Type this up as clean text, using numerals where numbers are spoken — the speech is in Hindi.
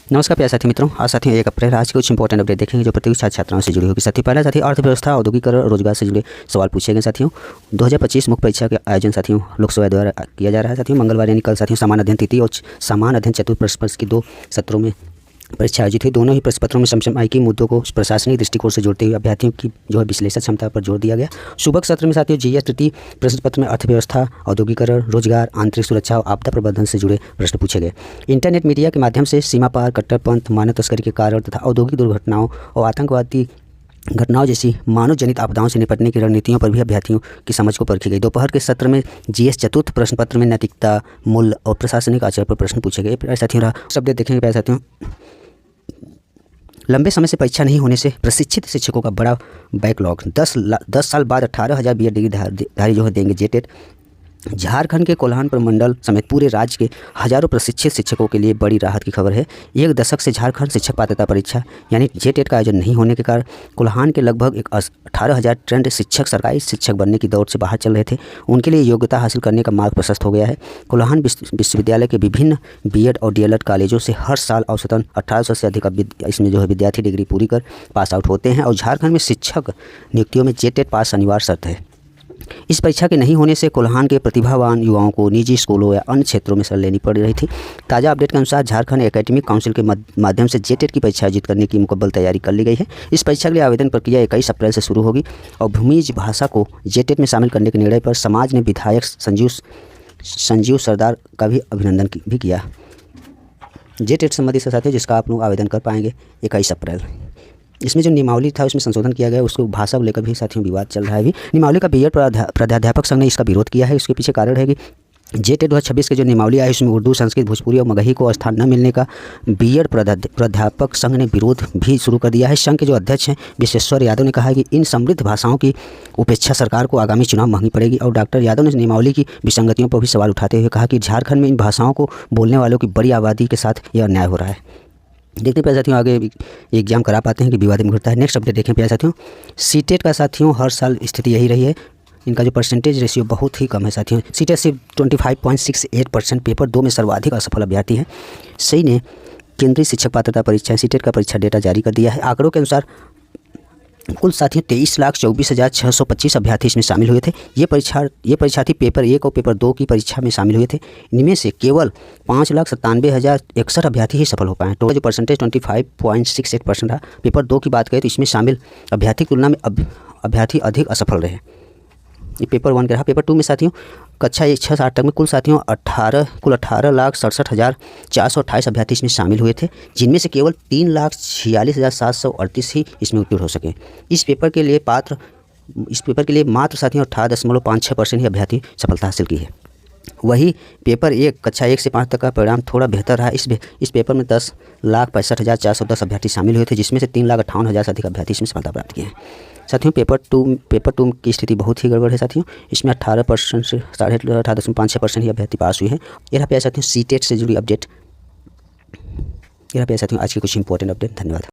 नमस्कार प्यारे साथी मित्रों, आज साथियों 1 अप्रैल आज के कुछ इंपॉर्टेंट अपडेट देखेंगे जो प्रतियोगी छात्र छात्राओं से जुड़ी होगी। साथी पहला साथी अर्थव्यवस्था, औद्योगिकरण और रोजगार से जुड़े सवाल पूछे गए। साथियों 2025 मुख्य परीक्षा के आयोजन साथियों लोकसभा द्वारा किया जा रहा है। साथियों मंगलवार यानी कल साथियों सामान्य अध्ययन तृतीय और सामान्य अध्ययन चतुर्थ प्रश्न पत्र की 2 सत्रों में परीक्षा आयोजित हुई। दोनों ही प्रश्न पत्रों में समसामयिक मुद्दों को प्रशासनिक दृष्टिकोण से जोड़ते हुए अभ्यर्थियों की जो है विश्लेषण क्षमता पर जोर दिया गया। सुबह सत्र में साथियों जीएस तृतीय प्रश्न पत्र में अर्थव्यवस्था, औद्योगिकरण, रोजगार, आंतरिक सुरक्षा और आपदा प्रबंधन से जुड़े प्रश्न पूछे गए। इंटरनेट मीडिया के माध्यम से सीमा पार, कट्टरपंथ, मानव तस्करी के कारण तथा औद्योगिक दुर्घटनाओं और आतंकवादी घटनाओं जैसी मानव जनित आपदाओं से निपटने की रणनीतियों पर भी अभ्यर्थियों की समझ को परखी गई। दोपहर के सत्र में जीएस चतुर्थ प्रश्न पत्र में नैतिकता, मूल्य और प्रशासनिक आचरण पर प्रश्न पूछे गए। साथियों शब्द देखेंगे प्यारे साथियों, लंबे समय से परीक्षा नहीं होने से प्रशिक्षित शिक्षकों का बड़ा बैकलॉग। 10 साल बाद 18,000 बीएड डिग्रीधारी जो है देंगे जेटेट। झारखंड के कोल्हान प्रमंडल समेत पूरे राज्य के हजारों प्रशिक्षित शिक्षकों के लिए बड़ी राहत की खबर है। 1 दशक से झारखंड शिक्षक पात्रता परीक्षा यानी जेटेट का आयोजन नहीं होने के कारण कोल्हान के लगभग 18,000 ट्रेंड शिक्षक सरकारी शिक्षक बनने की दौड़ से बाहर चल रहे थे। उनके लिए योग्यता हासिल करने का मार्ग प्रशस्त हो गया है। कोल्हान विश्वविद्यालय के विभिन्न बीएड और डीएलएड कॉलेजों से हर साल औसतन 1800 से अधिक इसमें जो है विद्यार्थी डिग्री पूरी कर पास आउट होते हैं और झारखंड में शिक्षक नियुक्तियों में जेटेट पास अनिवार्य शर्त है। इस परीक्षा के नहीं होने से कोल्हान के प्रतिभावान युवाओं को निजी स्कूलों या अन्य क्षेत्रों में शरण लेनी पड़ रही थी। ताज़ा अपडेट के अनुसार झारखंड एकेडमिक काउंसिल के माध्यम से जेटेट की परीक्षा आयोजित करने की मुकम्मल तैयारी कर ली गई है। इस परीक्षा के लिए आवेदन प्रक्रिया 21 अप्रैल से शुरू होगी और भूमिज भाषा को जेटेट में शामिल करने के निर्णय पर समाज ने विधायक संजीव सरदार का भी अभिनंदन भी किया। जेटेट संबंधी साथियों जिसका आप लोग आवेदन कर पाएंगे 21 अप्रैल। इसमें जो नियमावली था उसमें संशोधन किया गया, उसको भाषा को लेकर भी साथियों विवाद चल रहा है। भी नियमावली का बीएड प्राध्यापक संघ ने इसका विरोध किया है। उसके पीछे कारण है कि जेटेट 2026 के जो नियमावली आई उसमें उर्दू, संस्कृत, भोजपुरी और मगही को स्थान न मिलने का बीएड प्राध्यापक संघ ने विरोध भी शुरू कर दिया है। संघ के जो अध्यक्ष हैं विश्वेश्वर यादव ने कहा है कि इन समृद्ध भाषाओं की उपेक्षा सरकार को आगामी चुनाव महंगी पड़ेगी। और डॉक्टर यादव ने नियमावली की विसंगतियों पर भी सवाल उठाते हुए कहा कि झारखंड में इन भाषाओं को बोलने वालों की बड़ी आबादी के साथ यह अन्याय हो रहा है। देखते प्यारे साथियों आगे एग्जाम करा पाते हैं कि विवादित मुहूर्त है। नेक्स्ट अपडेट देखें प्यारे साथियों, सीटेट का साथियों हर साल स्थिति यही रही है। इनका जो परसेंटेज रेशियो बहुत ही कम है साथियों। सीटेट सिर्फ 25.68% पेपर 2 में सर्वाधिक असफल अभ्यर्थी है। सही ने केंद्रीय शिक्षक पात्रता परीक्षा सीटेट का परीक्षा डेटा जारी कर दिया है। आंकड़ों के अनुसार कुल साथियों 23,24,625 अभ्यर्थी इसमें शामिल हुए थे। ये परीक्षार्थी पेपर 1 और पेपर 2 की परीक्षा में शामिल हुए थे। इनमें से केवल 5,97,061 अभ्यर्थी ही सफल हो पाए। टोटल जो परसेंटेज 25.68% रहा। पेपर 2 की बात करें तो इसमें शामिल अभ्यर्थी की तुलना में अभ्यर्थी अधिक असफल रहे। ये पेपर 1 का रहा। पेपर 2 में साथियों कक्षा 1 6 से 8 तक में कुल साथियों 18,67,428 अभ्यर्थी इसमें शामिल हुए थे, जिनमें से केवल 3,46,738 ही इसमें उत्तीर्ण हो सके। इस पेपर के लिए मात्र साथियों 18.56% ही अभ्यर्थी सफलता हासिल की है। वही पेपर 1 कक्षा 1 से 5 तक का परिणाम थोड़ा बेहतर रहा। इस पेपर में 10,65,410 अभ्यर्थी शामिल हुए थे, जिसमें से 3,58,000 से अधिक अभ्यर्थी इसमें सफलता प्राप्त किए हैं। साथियों पेपर 2 की स्थिति बहुत ही गड़बड़ है साथियों। इसमें 18% से 18.56% ही अभ्यर्थी पास हुए हैं। यह रहा प्यारे साथियों सीटेट से जुड़ी अपडेट। यह रहा प्यारे साथियों आज की कुछ इंपॉर्टेंट अपडेट। धन्यवाद।